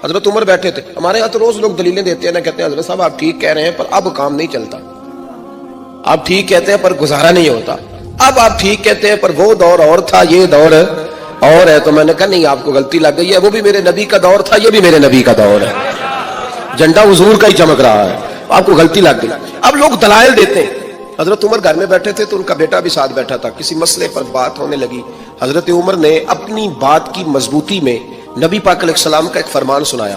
حضرت عمر بیٹھے تھے. ہمارے یہاں تو روز لوگ دلیلیں دیتے ہیں نا, کہتے ہیں حضرت صاحب آپ ٹھیک کہہ رہے ہیں پر اب کام نہیں چلتا, آپ ٹھیک کہتے ہیں پر گزارا نہیں ہوتا, اب آپ ٹھیک کہتے ہیں پر وہ دور اور تھا, یہ دور اور ہے. تو میں نے کہا نہیں, آپ کو غلطی لگ گئی ہے, وہ بھی میرے نبی کا دور تھا, یہ بھی میرے نبی کا دور ہے, جھنڈا حضور کا ہی چمک رہا ہے, آپ کو غلطی لگ گئی. اب لوگ دلائل دیتے ہیں. حضرت عمر گھر میں بیٹھے تھے تو ان کا بیٹا بھی ساتھ بیٹھا تھا, کسی مسئلے پر بات ہونے لگی. حضرت عمر نے اپنی بات کی مضبوطی میں نبی پاک علیہ السلام کا ایک فرمان سنایا.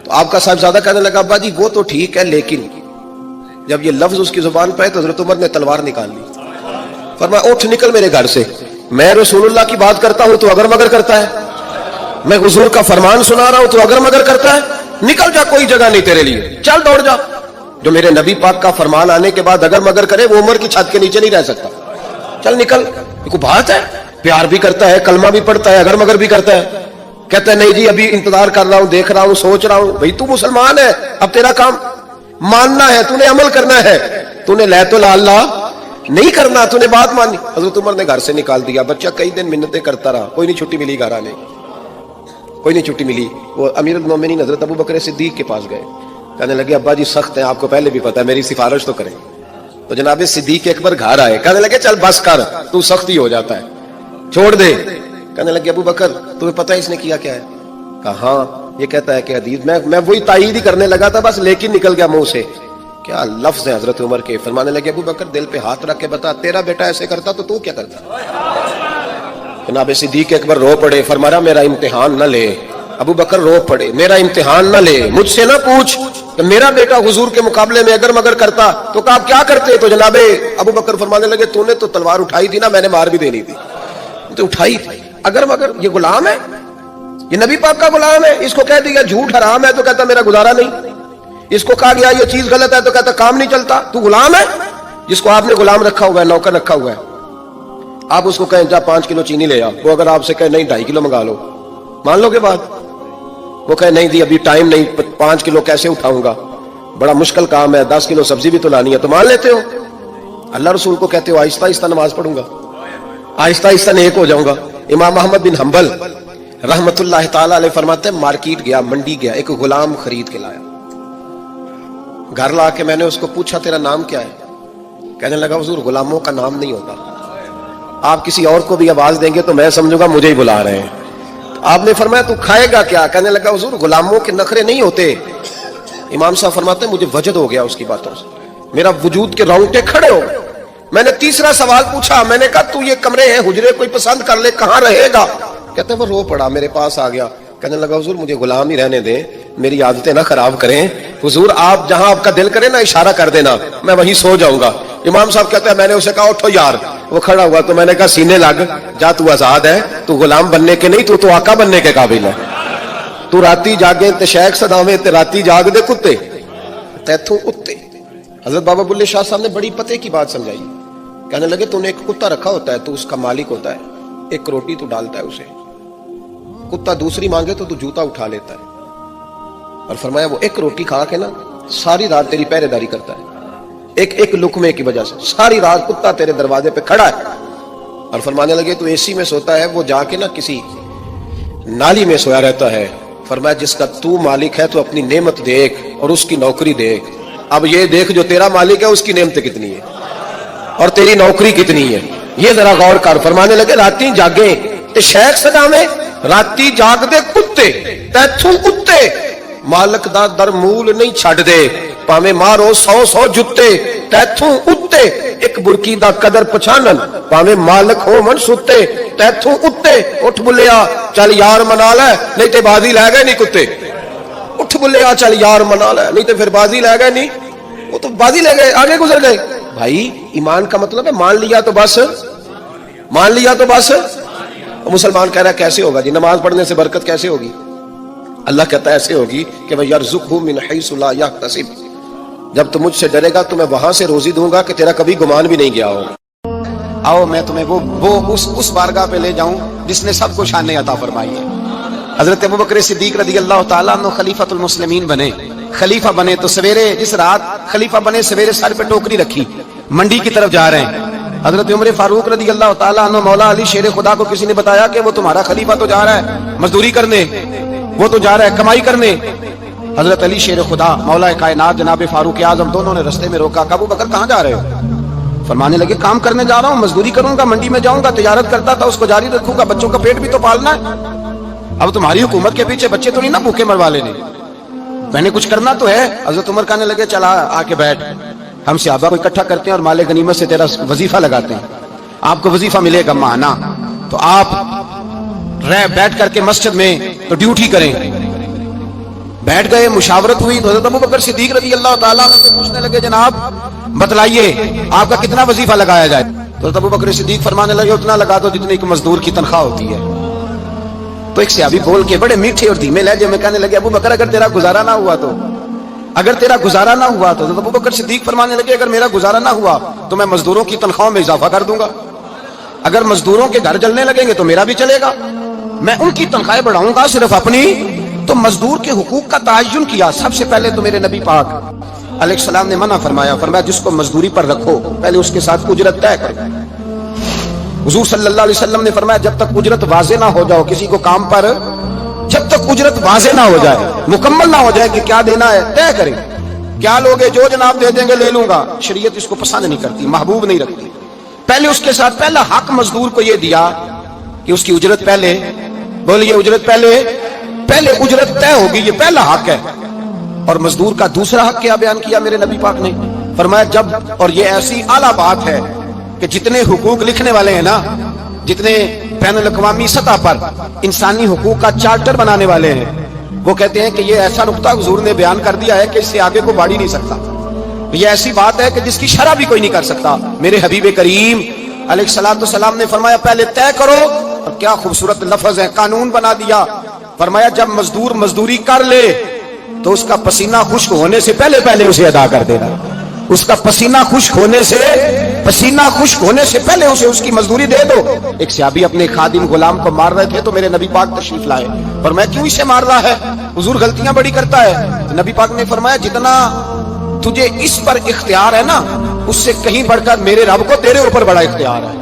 تو آپ کا صاحبزادہ کہنے لگا ابا جی وہ تو ٹھیک ہے, لیکن جب یہ لفظ اس کی زبان پہ تو حضرت عمر نے تلوار نکال لی. فرمایا اٹھ نکل میرے گھر سے, میں رسول اللہ کی بات کرتا ہوں تو اگر مگر کرتا ہے, میں حضور کا فرمان سنا رہا ہوں تو اگر مگر کرتا ہے, نکل جا, کوئی جگہ نہیں تیرے لیے, چل دوڑ جا. جو میرے نبی پاک کا فرمان آنے کے بعد اگر مگر کرے وہ عمر کی چھت کے نیچے نہیں رہ سکتا, چل نکل. یہ کوئی بات ہے؟ پیار بھی کرتا ہے, کلمہ بھی پڑھتا ہے, اگر مگر بھی کرتا ہے. کہتا ہے نہیں جی ابھی انتظار کر رہا ہوں, دیکھ رہا ہوں, سوچ رہا ہوں. بھئی تو مسلمان ہے, اب تیرا کام ماننا ہے, تو نے عمل کرنا ہے, تو نے لا تو لا اللہ نہیں کرنا, تو نے بات مانی. حضرت عمر نے گھر سے نکال دیا. بچہ کئی دن منتیں کرتا رہا, کوئی نہیں چھٹی ملی گھر آنے, کوئی نہیں چھٹی ملی. وہ امیر المومنین حضرت ابو بکر صدیق کے پاس گئے, کہنے لگے ابا جی سخت ہیں, آپ کو پہلے بھی پتا ہے, میری سفارش تو کریں. تو جناب صدیق اکبر گھر آئے, کہنے لگے چل بس کر, تو سختی ہو جاتا ہے, چھوڑ دے. کہنے لگے ابو بکر تمہیں پتہ ہے اس نے کیا کیا ہے؟ کہا ہاں, یہ کہتا ہے کہ حدیث میں وہی تائید ہی کرنے لگا تھا بس, لیکن نکل گیا منہ سے. کیا لفظ ہے حضرت عمر کے. فرمانے لگے ابو بکر دل پہ ہاتھ رکھ کے بتا, تیرا بیٹا ایسے کرتا تو کیا کرتا؟ جناب صدیق اکبر رو پڑے, فرمایا میرا امتحان نہ لے. ابو بکر رو پڑے, میرا امتحان نہ لے, مجھ سے نہ پوچھ کہ میرا بیٹا حضور کے مقابلے میں اگر مگر کرتا تو کہا آپ کیا کرتے؟ تو جناب ابو بکر فرمانے لگے تو نے تو تلوار اٹھائی تھی نا, میں نے مار بھی دینی تھی, تو اٹھائی تھی. اگر مگر یہ غلام ہے, یہ نبی پاک کا غلام ہے, اس کو کہہ دیا جھوٹ حرام ہے تو کہتا میرا گزارا نہیں, اس کو کہا گیا یہ چیز غلط ہے تو کہتا کام نہیں چلتا. تو غلام ہے, جس کو آپ نے غلام رکھا ہوا ہے, نوکر رکھا ہوا ہے, آپ اس کو کہیں جا 5 کلو چینی لے آ, وہ اگر آپ سے کہے نہیں 2.5 کلو منگا لو, مان لو گے بات؟ وہ کہے نہیں جی ابھی ٹائم نہیں, 5 کلو کیسے اٹھاؤں گا, بڑا مشکل کام ہے, 10 کلو سبزی بھی تو لانی ہے, تو مان لیتے ہو. اللہ رسول کو کہتے ہو آہستہ آہستہ نماز پڑھوں گا, آہستہ آہستہ نیک ہو جاؤں گا. امام احمد بن حنبل رحمت اللہ تعالی علیہ فرماتے ہیں مارکیٹ گیا, منڈی گیا, ایک غلام خرید کے لایا. گھر لا کے میں نے اس کو پوچھا تیرا نام کیا ہے؟ کہنے لگا حضور غلاموں کا نام نہیں ہوتا, آپ کسی اور کو بھی آواز دیں گے تو میں سمجھوں گا مجھے ہی بلا رہے ہیں. آپ نے فرمایا تو کھائے گا کیا؟ کہنے لگا حضور غلاموں کے نخرے نہیں ہوتے. امام صاحب فرماتے ہیں مجھے وجد ہو گیا اس کی باتوں سے, میرا وجود کے رونگٹے کھڑے ہو. میں نے تیسرا سوال پوچھا, میں نے کہا تو یہ کمرے ہیں حجرے کوئی پسند کر لے, کہاں رہے گا؟ کہتے ہیں وہ رو پڑا, میرے پاس آ گیا. کہنے لگا حضور مجھے غلام ہی رہنے دیں, میری عادتیں نہ خراب کریں. حضور آپ جہاں آپ کا دل کرے نا اشارہ کر دینا, میں وہیں سو جاؤں گا. امام صاحب کہتے ہیں میں نے اسے کہا اٹھو یار, وہ کھڑا ہوا تو میں نے کہا سینے لگ جا, تو آزاد ہے, تو غلام بننے کے نہیں, تو آقا بننے کے قابل ہے. تو راتی جاگے تے شیخ صداویں تے راتی جاگ دے کتے تیتھوں اتے. حضرت بابا بلے شاہ صاحب نے بڑی پتے کی بات سمجھائی. کہنے لگے تو نے ایک کتا رکھا ہوتا ہے, تو اس کا مالک ہوتا ہے, ایک روٹی تو ڈالتا ہے اسے, کتا دوسری مانگے تو جوتا اٹھا لیتا ہے. اور فرمایا وہ ایک روٹی کھا کے نا ساری رات تیری پہرے داری کرتا ہے, ایک لقمے کی وجہ سے ساری رات کتا تیرے دروازے پہ کھڑا ہے. اور فرمانے لگے تو اے سی میں سوتا ہے, وہ جا کے نا کسی نالی میں سویا رہتا ہے. فرمایا جس کا تو مالک ہے تو اپنی نعمت دیکھ اور اس کی نوکری دیکھ. اب یہ دیکھ جو تیرا مالک ہے اس کی نعمتیں کتنی ہے اور تیری نوکری کتنی ہے, یہ ذرا غور کر. فرمانے لگے راتی جاگے تے شیخ صداویں, راتی جاگ دے کتے تیتھوں کتے, مالک دا در مول نہیں چھڈ دے, پاویں مارو 100 جتے تیتھوں اتے, ایک برکی دا قدر پچھانن, پاویں مالک ہو من ستے تیتھوں اتے. اٹھ بلیا چل یار منا لے, نہیں تے بازی لے گئے نہیں کتے. اٹھ بلیا چل یار منا لے, نہیں تے پھر بازی لے گئے نہیں, وہ تو بازی لے گئے, آگے گزر گئے. بھائی ایمان کا مطلب ہے مان لیا تو بس, مان لیا تو بس. مسلمان کہہ رہا ہے کیسے ہوگا جی, نماز پڑھنے سے برکت کیسے ہوگی؟ اللہ کہتا ہے ایسے ہوگی کہ وَيَرْزُقْهُ مِنْ حَيْثُ لَا يَحْتَسِبُ, جب تم مجھ سے ڈرے گا تو میں وہاں سے روزی دوں گا کہ تیرا کبھی گمان بھی نہیں گیا ہو. آؤ میں تمہیں وہ اس بارگاہ پہ لے جاؤں جس نے سب کو شان عطا فرمائی ہے. حضرت ابوبکر صدیق رضی اللہ تعالیٰ عنہ خلیفۃ المسلمین بنے. خلیفہ بنے تو سویرے, جس رات خلیفہ بنے سویرے سر پہ ٹوکری رکھی, منڈی کی طرف جا رہے ہیں. حضرت عمر فاروق رضی اللہ تعالیٰ عنہ مولا علی شیر خدا کو کسی نے بتایا کہ وہ تمہارا خلیفہ تو جا رہا ہے مزدوری کرنے، وہ تو جا رہا ہے کمائی کرنے. حضرت علی شیر خدا مولا کائنات جناب فاروق اعظم دونوں نے رستے میں روکا. ابو بکر کہاں جا رہے ہو؟ فرمانے لگے کام کرنے جا رہا ہوں، مزدوری کروں گا، منڈی میں جاؤں گا، تجارت کرتا تھا اس کو جاری رکھوں گا، بچوں کا پیٹ بھی تو پالنا ہے. اب تمہاری حکومت کے پیچھے بچے تو نہیں نا بھوکے مروا لینے، میں نے کچھ کرنا تو ہے. حضرت عمر کہنے لگے چلا آ کے بیٹھ، ہم صحابہ کو اکٹھا کرتے ہیں اور مال غنیمت سے تیرا وظیفہ لگاتے ہیں، آپ کو وظیفہ ملے گا ماہانہ، تو آپ بیٹھ کر کے مسجد میں تو ڈیوٹی کریں. بیٹھ گئے، مشاورت ہوئی تو حضرت ابو بکر صدیق رضی اللہ تعالیٰ عنہ سے پوچھنے لگے جناب بتلائیے آپ کا کتنا وظیفہ لگایا جائے؟ تو حضرت ابو بکر صدیق فرمانے لگے اتنا لگا دو جتنے ایک مزدور کی تنخواہ ہوتی ہے. تو ایک صحابی بول کے بڑے میٹھے اور دھیمے لہجے میں کہنے لگے ابو بکر اگر تیرا گزارا نہ ہوا تو، اگر تیرا گزارا نہ ہوا تو. ابو بکر صدیق فرمانے لگے اگر میرا گزارا نہ ہوا تو میں مزدوروں کی تنخواہوں میں اضافہ کر دوں گا، اگر مزدوروں کے گھر جلنے لگیں گے تو میرا بھی چلے گا، میں ان کی تنخواہیں بڑھاؤں گا صرف اپنی. تو مزدور کے حقوق کا تعین کیا. سب سے پہلے تو میرے نبی پاک علیہ السلام نے منع فرمایا، فرمایا جس کو مزدوری پر رکھو پہلے اس کے ساتھ اجرت طے کرو. حضور صلی اللہ علیہ وسلم نے فرمایا جب تک اجرت واضح نہ ہو جاؤ کسی کو کام پر، جب تک اجرت واضح نہ ہو جائے، مکمل نہ ہو جائے کہ کیا دینا ہے طے کریں. کیا لوگے جو جناب دے دیں گے لے لوں گا، شریعت اس کو پسند نہیں کرتی، محبوب نہیں رکھتی. پہلے اس کے ساتھ پہلا حق مزدور کو یہ دیا کہ اس کی اجرت پہلے، بولیے اجرت پہلے اجرت طے ہوگی، یہ پہلا حق ہے. اور مزدور کا دوسرا حق کیا بیان کیا میرے نبی پاک نے؟ فرمایا جب، اور یہ ایسی اعلیٰ بات ہے کہ جتنے حقوق لکھنے والے ہیں نا، جتنے بین الاقوامی سطح پر انسانی حقوق کا چارٹر بنانے والے ہیں، وہ کہتے ہیں کہ یہ ایسا نقطہ حضور نے بیان کر دیا ہے کہ اس سے آگے کو بڑھ ہی نہیں سکتا. یہ ایسی بات ہے کہ جس کی شرح بھی کوئی نہیں کر سکتا. میرے حبیب کریم علیہ الصلوۃ والسلام نے فرمایا پہلے طے کرو. اور کیا خوبصورت لفظ ہے، قانون بنا دیا. فرمایا جب مزدور مزدوری کر لے تو اس کا پسینہ خشک ہونے سے پہلے اسے ادا کر دینا. اس کا پسینہ خشک ہونے سے پہلے اسے اس کی مزدوری دے دو. ایک صحابی اپنے خادم غلام کو مار رہے تھے تو میرے نبی پاک تشریف لائے، اور میں کیوں اسے مار رہا ہے؟ حضور غلطیاں بڑی کرتا ہے. تو نبی پاک نے فرمایا جتنا تجھے اس پر اختیار ہے نا، اس سے کہیں بڑھ کر میرے رب کو تیرے اوپر بڑا اختیار ہے.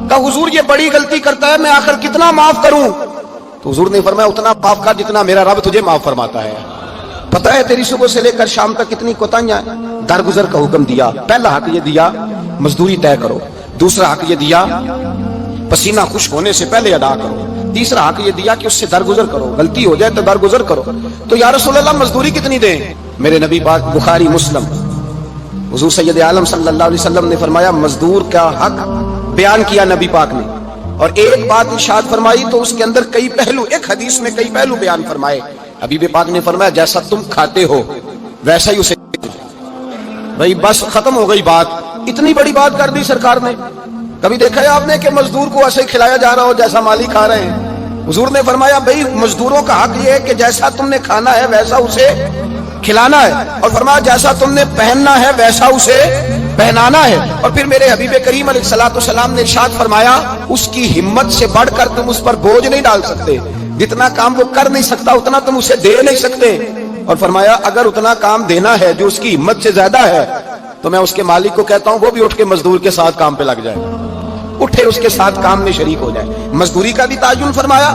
کہا حضور یہ بڑی غلطی کرتا ہے، میں آخر کتنا معاف کروں؟ تو حضور نے فرمایا اتنا معاف کر جتنا میرا رب تجھے معاف فرماتا ہے. پتہ ہے تیری صبح سے لے کر شام تک کتنی کوتاہیاں ہیں. درگزر کا حکم دیا. پہلا حق یہ دیا مزدوری طے کرو. دوسرا حق یہ دیا پسینہ خشک ہونے سے پہلے ادا کرو. تیسرا حق یہ دیا کہ اس سے درگزر کرو، غلطی ہو جائے تو درگزر کرو. تو یا رسول اللہ مزدوری کتنی دیں؟ میرے نبی پاک بخاری مسلم حضور سید عالم صلی اللہ علیہ وسلم نے فرمایا مزدور کا حق بیان کیا نبی پاک نے، اور ایک بات ارشاد فرمائی تو اس کے اندر کئی پہلو، ایک حدیث میں کئی پہلو بیان فرمائے. حبیب پاک نے فرمایا جیسا تم کھاتے ہو ویسا ہی اسے. بھائی بس ختم ہو گئی بات. اتنی بڑی بات کر دی سرکار نے. کبھی دیکھا ہے آپ نے کہ مزدور کو ایسے کھلایا جا رہا ہو جیسا مالی کھا رہے ہیں؟ حضور نے فرمایا بھائی مزدوروں کا حق یہ ہے کہ جیسا تم نے کھانا ہے ویسا اسے کھلانا ہے، اور فرمایا جیسا تم نے پہننا ہے ویسا اسے پہنانا ہے. اور پھر میرے حبیب کریم علیہ الصلوۃ والسلام نے ارشاد فرمایا اس کی ہمت سے بڑھ کر تم اس پر بوجھ نہیں ڈال سکتے. جتنا کام وہ کر نہیں سکتا اتنا تم اسے دے نہیں سکتے. اور فرمایا اگر اتنا کام دینا ہے جو اس کی ہمت سے زیادہ ہے تو میں اس کے مالک کو کہتا ہوں وہ بھی اٹھ کے مزدور کے ساتھ کام پہ لگ جائے، اٹھے اس کے ساتھ کام میں شریک ہو جائے. مزدوری کا بھی تعین فرمایا،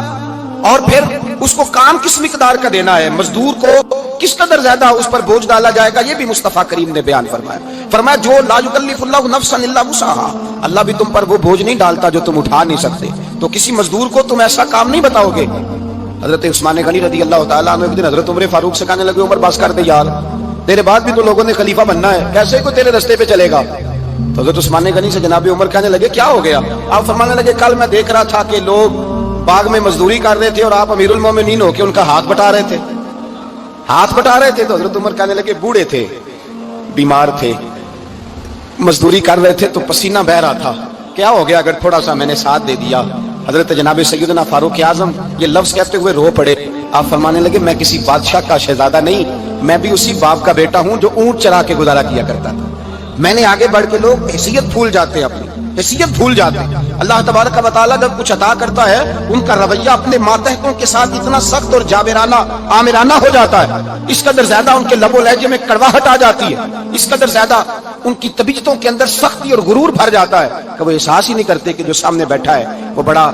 اور پھر اس کو کام کس مقدار کا دینا ہے، مزدور کو کس قدر زیادہ اس پر بوجھ ڈالا جائے گا، یہ بھی مصطفیٰ کریم نے بیان فرمایا. فرمایا جو لا یکلف اللہ نفسا الا وسعہا، اللہ بھی تم پر وہ بوجھ نہیں ڈالتا جو تم اٹھا نہیں سکتے. تو کسی مزدور کو تم ایسا کام نہیں بتاؤ گے. حضرت عثمان غنی رضی اللہ تعالیٰ عنہ ایک دن حضرت عمر فاروق سے کہنے لگے عمر بس کر دے یار، تیرے بعد بھی تو لوگوں نے خلیفہ بننا ہے، کیسے کوئی تیرے رستے پہ چلے گا؟ تو حضرت عثمان غنی سے جناب عمر کہنے لگے کیا ہو گیا؟ آپ فرمانے لگے کل میں دیکھ رہا تھا کہ لوگ باغ میں مزدوری کر رہے تھے اور آپ امیر المومنین ہو کے ان کا ہاتھ بٹا رہے تھے. تو حضرت عمر کہنے لگے بوڑھے تھے، بیمار تھے، مزدوری کر رہے تھے تو پسینہ بہ رہا تھا، کیا ہو گیا اگر تھوڑا سا میں نے ساتھ دے دیا؟ حضرت جناب سیدنا فاروق اعظم یہ لفظ کہتے ہوئے رو پڑے. آپ فرمانے لگے میں کسی بادشاہ کا شہزادہ نہیں، میں بھی اسی باپ کا بیٹا ہوں جو اونٹ چرا کے گزارا کیا کرتا تھا. میں نے آگے بڑھ کے لوگ حیثیت بھول جاتے ہیں، اپنی حیثیت بھول جاتے ہیں. اللہ تبارک و تعالیٰ جب کچھ عطا کرتا ہے ان کا رویہ اپنے ماتحتوں کے ساتھ اتنا سخت اور جابرانہ آمرانہ ہو جاتا ہے, اس قدر زیادہ ان کے لب و لہجے میں کڑواہٹ آ جاتی ہے, اس قدر زیادہ ان کی طبیعتوں کے اندر سختی اور غرور بھر جاتا ہے کہ وہ احساس ہی نہیں کرتے کہ جو سامنے بیٹھا ہے وہ بڑا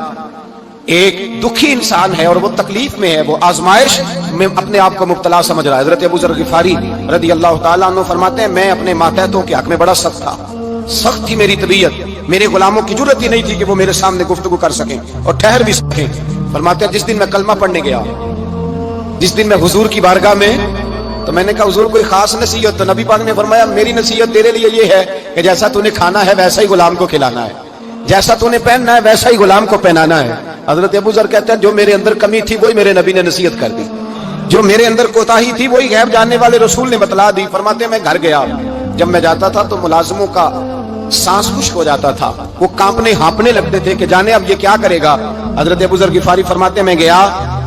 ایک دکھی انسان ہے اور وہ تکلیف میں ہے, وہ آزمائش میں اپنے آپ کو مبتلا سمجھ رہا ہے. حضرت ابو ذر غفاری رضی اللہ تعالیٰ عنہ فرماتے ہیں میں اپنے ماتحتوں کے حق میں بڑا سخت تھا, سخت تھی میری طبیعت, میرے غلاموں کی جرت ہی نہیں تھی کہ وہ میرے سامنے گفتگو کر سکیں اور ٹھہر بھی سکیں. فرماتے ہیں جس دن میں کلمہ پڑھنے گیا, جس دن میں حضور کی بارگاہ میں, تو میں نے کہا حضور کوئی خاص نصیحت؟ تو نبی پاک نے فرمایا میری نصیحت تیرے لیے یہ ہے کہ جیسا تو نے کھانا ہے ویسا ہی غلام کو کھلانا ہے, جیسا تو نے پہننا ہے ویسا ہی غلام کو پہنانا ہے. حضرت ابو ذر کہتے ہیں جو میرے اندر کمی تھی وہی میرے نبی نے نصیحت کر دی, جو میرے اندر کوتاہی تھی وہی غیب جاننے والے رسول نے بتلا دی. فرماتے ہیں میں گھر گیا, جب میں جاتا تھا تو ملازموں کا سانس خشک ہو جاتا تھا, وہ کانپنے ہانپنے لگتے تھے کہ جانے اب یہ کیا کرے گا. حضرت ابو ذر غفاری فرماتے ہیں میں گیا,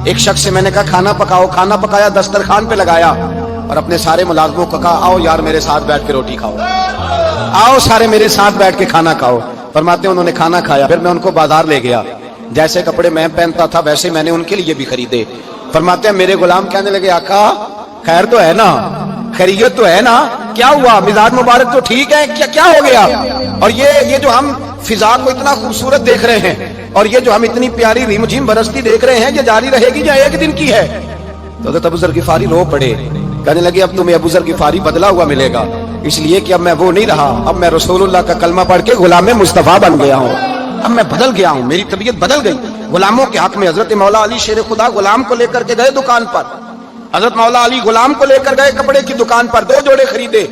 ایک شخص سے میں نے کہا کھانا پکاؤ, کھانا پکایا, دسترخوان پہ لگایا اور اپنے سارے ملازموں کو کہا آؤ یار میرے ساتھ بیٹھ کے روٹی کھاؤ, آؤ سارے میرے ساتھ بیٹھ کے کھانا کھاؤ. فرماتے ہیں انہوں نے کھانا کھایا, پھر میں ان کو بازار لے گیا, جیسے کپڑے میں پہنتا تھا ویسے میں نے ان کے لیے بھی خریدے. فرماتے ہیں میرے غلام کہنے لگے آقا خیر تو ہے نا, خیریت تو ہے نا, کیا ہوا, مزاج مبارک تو ٹھیک ہے, کیا ہو گیا؟ اور یہ جو ہم فضا کو اتنا خوبصورت دیکھ رہے ہیں اور یہ جو ہم اتنی پیاری ریم جھیم برستی دیکھ رہے ہیں یہ جاری رہے گی یا ایک دن کی ہے؟ تو حضرت ابو ذر غفاری رو پڑے, کہنے لگے اب تمہیں ابو ذر غفاری بدلا ہوا ملے گا, اس لیے کہ اب میں وہ نہیں رہا, اب میں رسول اللہ کا کلمہ پڑھ کے غلام مصطفیٰ بن گیا ہوں, اب میں بدل گیا ہوں, میری طبیعت بدل گئی. غلاموں کے حق میں حضرت مولا علی شیر خدا غلام کو لے کر کے گئے دکان پر, حضرت مولا علی غلام کو لے کر گئے کپڑے کی دکان پر, 2 جوڑے خریدے,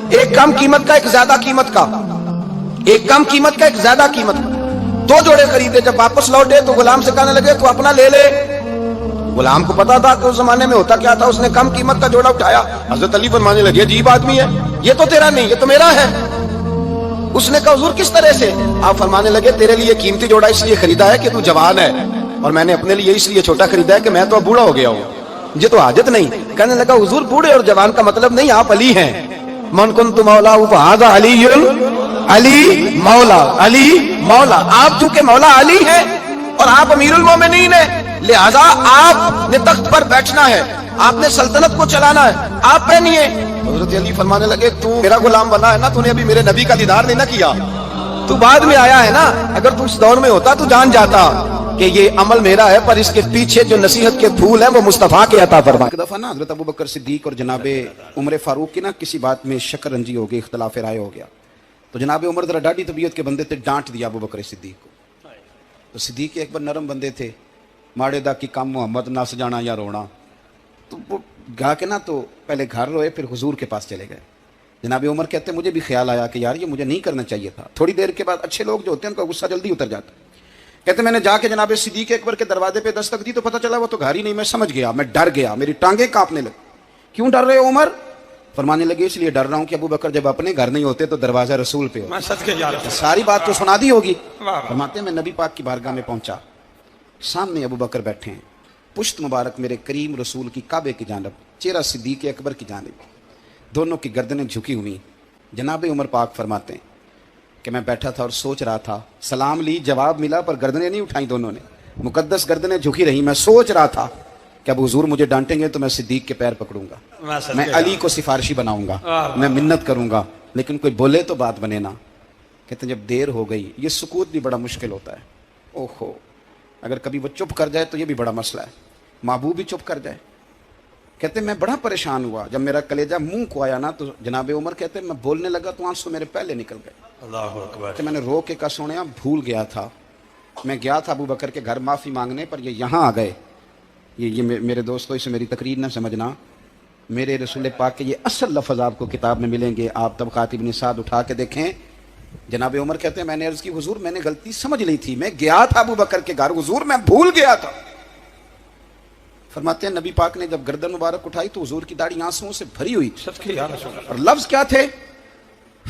ایک کم قیمت کا ایک زیادہ قیمت کا, ایک کم قیمت کا ایک زیادہ قیمت کا, 2 جوڑے خریدے. جب واپس لوٹے تو غلام سے کہنے لگے تو اپنا لے لے. غلام کو پتا تھا کہ اس زمانے میں ہوتا کیا تھا, اس نے کم قیمت کا جوڑا اٹھایا. حضرت علی فرمانے لگے عجیب آدمی ہے, یہ تو تیرا نہیں, یہ تو میرا ہے. اس نے کہا حضور کس طرح سے؟ آپ فرمانے لگے تیرے لیے قیمتی جوڑا اس لیے خریدا ہے کہ تو جوان ہے, اور میں نے اپنے لیے اس لیے چھوٹا خریدا ہے کہ میں تو اب بوڑھا ہو گیا ہوں, مجھے تو حاجت نہیں. کہنے لگا حضور بوڑھے اور جوان کا مطلب نہیں, آپ علی ہیں. من کنت مولا فہذا علی, علی مولا, علی مولا. آپ چونکہ مولا علی ہیں اور آپ امیر المومنین ہیں, لہذا آپ نے تخت پر بیٹھنا ہے, آپ نے سلطنت کو چلانا ہے, آپ پہنیے. حضرت علی فرمانے لگے تو میرا غلام بنا ہے نا, تو نے ابھی میرے نبی کا دیدار نہیں نہ کیا, تو بعد میں آیا ہے نا, اگر تو اس دور میں ہوتا تو جان جاتا کہ یہ عمل میرا ہے, پر اس کے پیچھے جو نصیحت کے پھول ہیں وہ مصطفیٰ کے عطا فرمائے. ایک دفعہ نا حضرت ابو بکر صدیق اور جناب عمر فاروق کی نا کسی بات میں شکر رنجی ہو گئی, اختلاف رائے ہو گیا, تو جناب عمر ذرا ڈاڈی طبیعت کے بندے تھے, ڈانٹ دیا ابو بکر صدیق کو. تو صدیق ایک بار نرم بندے تھے, ماڑے دا کی کام محمد نس جانا یا رونا, تو وہ گا کے نا تو پہلے گھر روئے, پھر حضور کے پاس چلے گئے. جناب عمر کہتے ہیں مجھے بھی خیال آیا کہ یار یہ مجھے نہیں کرنا چاہیے تھا. تھوڑی دیر کے بعد اچھے لوگ جو ہوتے ہیں ان کا غصہ جلدی اتر جاتا ہے. کہتے میں نے جا کے جناب صدیق اکبر کے دروازے پہ دستک دی تو پتہ چلا وہ تو گھر ہی نہیں. میں سمجھ گیا, میں ڈر گیا, میری ٹانگیں کانپنے لگی. کیوں ڈر رہے ہو عمر؟ فرمانے لگے اس لیے ڈر رہا ہوں کہ ابو بکر جب اپنے گھر نہیں ہوتے تو دروازہ رسول پہ ہوتا. ساری بات تو سنا دی ہوگی. فرماتے ہیں میں نبی پاک کی بارگاہ میں پہنچا, سامنے ابو بکر بیٹھے ہیں, پشت مبارک میرے کریم رسول کی کعبے کی جانب, چہرہ صدیق اکبر کی جانب, دونوں کی گردنیں جھکی ہوئی. جناب عمر پاک فرماتے ہیں کہ میں بیٹھا تھا اور سوچ رہا تھا, سلام لی, جواب ملا, پر گردنیں نہیں اٹھائیں دونوں نے, مقدس گردنیں جھکی رہی. میں سوچ رہا تھا کہ اب حضور مجھے ڈانٹیں گے تو میں صدیق کے پیر پکڑوں گا, میں علی کو سفارشی بناؤں گا, میں منت کروں گا, لیکن کوئی بولے تو بات بنے نا. کہتے ہیں جب دیر ہو گئی, یہ سکوت بھی بڑا مشکل ہوتا ہے. اوہو, اگر کبھی وہ چپ کر جائے تو یہ بھی بڑا مسئلہ ہے, محبوب بھی چپ کر جائے. کہتے ہیں میں بڑا پریشان ہوا, جب میرا کلیجہ منہ کو آیا نا تو جناب عمر کہتے ہیں میں بولنے لگا تو آنسو میرے پہلے نکل گئے. اللہ اکبر. کہ میں نے رو کے کہا سونے بھول گیا تھا, میں گیا تھا ابو بکر کے گھر معافی مانگنے, پر یہ یہاں آ گئے. یہ میرے دوستوں اسے میری تقریر نہ سمجھنا, میرے رسول پاک کے یہ اصل لفظ آپ کو کتاب میں ملیں گے, آپ طبقات ابن سعد اٹھا کے دیکھیں. جناب عمر کہتے ہیں میں نے عرض کی حضور میں نے غلطی سمجھ لی تھی, میں گیا تھا ابو بکر کے گھر, حضور میں بھول گیا تھا. فرماتے ہیں نبی پاک نے جب گردن مبارک اٹھائی تو حضور کی داڑھی آنسوؤں سے بھری ہوئی, اور لفظ کیا تھے؟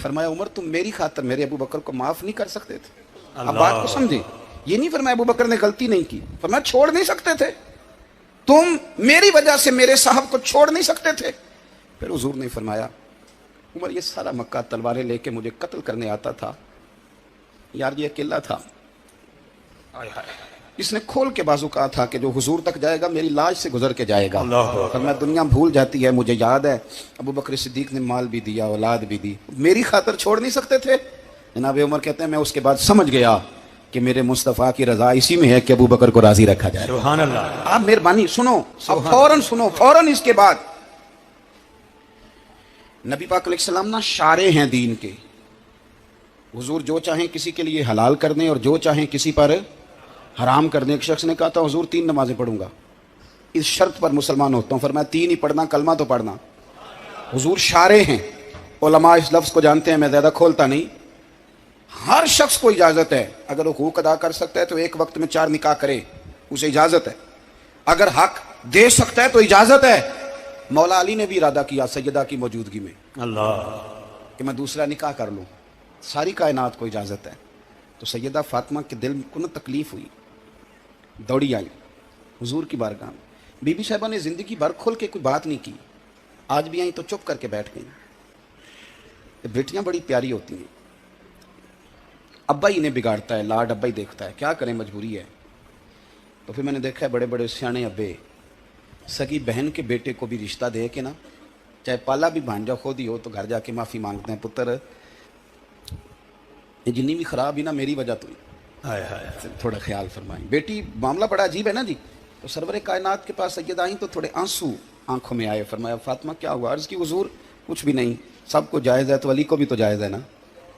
فرمایا عمر تم میری خاطر میرے ابو بکر کو معاف نہیں کر سکتے تھے؟ اب بات کو سمجھیں, یہ نہیں فرمایا ابو بکر نے غلطی نہیں کی, فرمایا چھوڑ نہیں سکتے تھے, تم میری وجہ سے میرے صاحب کو چھوڑ نہیں سکتے تھے. پھر حضور نے فرمایا عمر یہ سارا مکہ تلواریں لے کے مجھے قتل کرنے آتا تھا, یار یہ اکیلا تھا، اس نے کھول کے بازو کہا تھا کہ جو حضور تک جائے گا میری لاش سے گزر کے جائے گا. فرمایا دنیا بھول جاتی ہے، مجھے یاد ہے ابو بکر صدیق نے مال بھی دیا، اولاد بھی دی، میری خاطر چھوڑ نہیں سکتے تھے. جناب عمر کہتے ہیں میں اس کے بعد سمجھ گیا کہ میرے مصطفیٰ کی رضا اسی میں ہے کہ ابو بکر کو راضی رکھا جائے. سبحان اللہ. آپ مہربانی سنو، اب فوراً سنو، فوراً اس کے بعد نبی پاک علیہ السلام نا شارع ہیں دین کے. حضور جو چاہیں کسی کے لیے حلال کر دیں اور جو چاہیں کسی پر حرام کر دیں. ایک شخص نے کہا تھا حضور 3 نمازیں پڑھوں گا، اس شرط پر مسلمان ہوتا ہوں. فرمایا 3 ہی پڑھنا، کلمہ تو پڑھنا. حضور شارع ہیں، علماء اس لفظ کو جانتے ہیں، میں زیادہ کھولتا نہیں. ہر شخص کو اجازت ہے اگر حقوق ادا کر سکتا ہے تو ایک وقت میں 4 نکاح کرے، اسے اجازت ہے. اگر حق دے سکتا ہے تو اجازت ہے. مولا علی نے بھی ارادہ کیا سیدہ کی موجودگی میں اللہ کہ میں دوسرا نکاح کر لوں. ساری کائنات کو اجازت ہے. تو سیدہ فاطمہ کے دل کو نا تکلیف ہوئی، دوڑی آئی حضور کی بارگاہ میں. بی بی صاحبہ نے زندگی بھر کھل کے کوئی بات نہیں کی، آج بھی آئیں تو چپ کر کے بیٹھ گئیں. بیٹیاں بڑی پیاری ہوتی ہیں. ابا ہی انہیں بگاڑتا ہے، لاڈ ابا ہی دیکھتا ہے، کیا کریں مجبوری ہے. تو پھر میں نے دیکھا ہے بڑے بڑے سیانے ابے سگی بہن کے بیٹے کو بھی رشتہ دے کے نا، چاہے پالا بھی بھانجا خود ہی ہو تو گھر جا کے معافی مانگتے ہیں، پتر یہ جنی بھی خراب ہی نا میری وجہ تو ہی، تھوڑا خیال فرمائیں. بیٹی معاملہ بڑا عجیب ہے نا جی. تو سرور کائنات کے پاس سیدہ آئیں تو تھوڑے آنسو آنکھوں میں آئے. فرمایا فاطمہ کیا ہوا؟ عرض کی حضور کچھ بھی نہیں، سب کو جائز ہے تو علی کو بھی تو جائز ہے نا،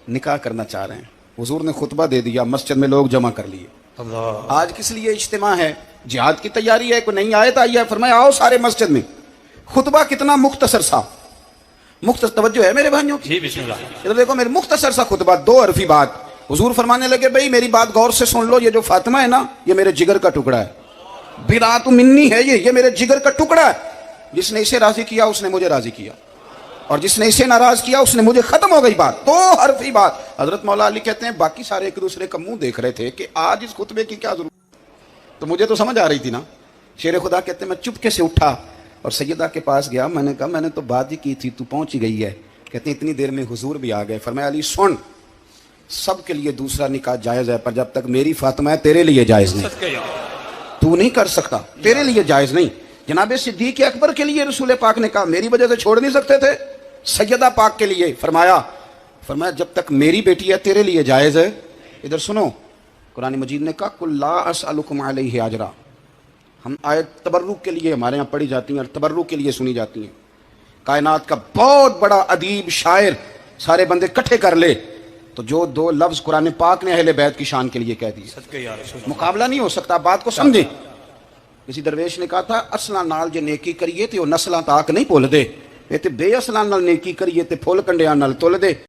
نکاح کرنا چاہ رہے ہیں. حضور نے خطبہ دے دیا، مسجد میں لوگ جمع کر لیے. اللہ. آج کس لیے اجتماع ہے؟ جہاد کی تیاری ہے، کوئی نئی آیت آئی ہے. فرمایا آؤ سارے مسجد میں. خطبہ کتنا مختصر سا، مختصر توجہ ہے میرے بھائیوں کی. جی بسم اللہ. ادھر دیکھو میرے مختصر سا خطبہ، 2 حرفی بات. حضور فرمانے لگے بھئی میری بات غور سے سن لو، یہ جو فاطمہ ہے نا یہ میرے جگر کا ٹکڑا ہے، براۃ منی ہے، یہ میرے جگر کا ٹکڑا ہے. جس نے اسے راضی کیا اس نے مجھے راضی کیا، اور جس نے اسے ناراض کیا اس نے مجھے. ختم ہو گئی بات، 2 حرفی بات. حضرت مولا علی کہتے ہیں باقی سارے ایک دوسرے کا منہ دیکھ رہے تھے کہ آج اس خطبے کی کیا ضرورت. تو مجھے تو سمجھ آ رہی تھی نا. شیر خدا کہتے ہیں میں چپکے سے اٹھا اور سیدہ کے پاس گیا. میں نے کہا میں نے تو بات ہی کی تھی، تو پہنچ گئی ہے. کہتے ہیں اتنی دیر میں حضور بھی آ گئے. فرمایا علی سن، سب کے لیے دوسرا نکاح جائز ہے، پر جب تک میری فاطمہ ہے تیرے لیے جائز نہیں. تو نہیں کر سکتا، تیرے لیے جائز نہیں. جناب صدیق اکبر کے لیے رسول پاک نے کہا میری وجہ سے چھوڑ نہیں سکتے تھے. سیدہ پاک کے لیے فرمایا جب تک میری بیٹی ہے تیرے لیے جائز ہے. ادھر سنو، قرآن مجید نے کہا قل لا اسألکم علیہ اجرا. ہم آیت تبرک کے لیے ہمارے یہاں پڑھی جاتی ہیں اور تبرک کے لیے سنی جاتی ہیں. کائنات کا بہت بڑا ادیب شاعر سارے بندے کٹھے کر لے تو جو 2 لفظ قرآن پاک نے اہل بیت کی شان کے لیے کہہ دی، مقابلہ نہیں ہو سکتا. بات کو سمجھیں. کسی درویش نے کہا تھا اصلاں نال جے نیکی کریے تے وہ نسلاں تاک نہیں بھول دے، تے بے اصلاں نال نیکی کریے تے پھول کنڈیاں نال تل دے.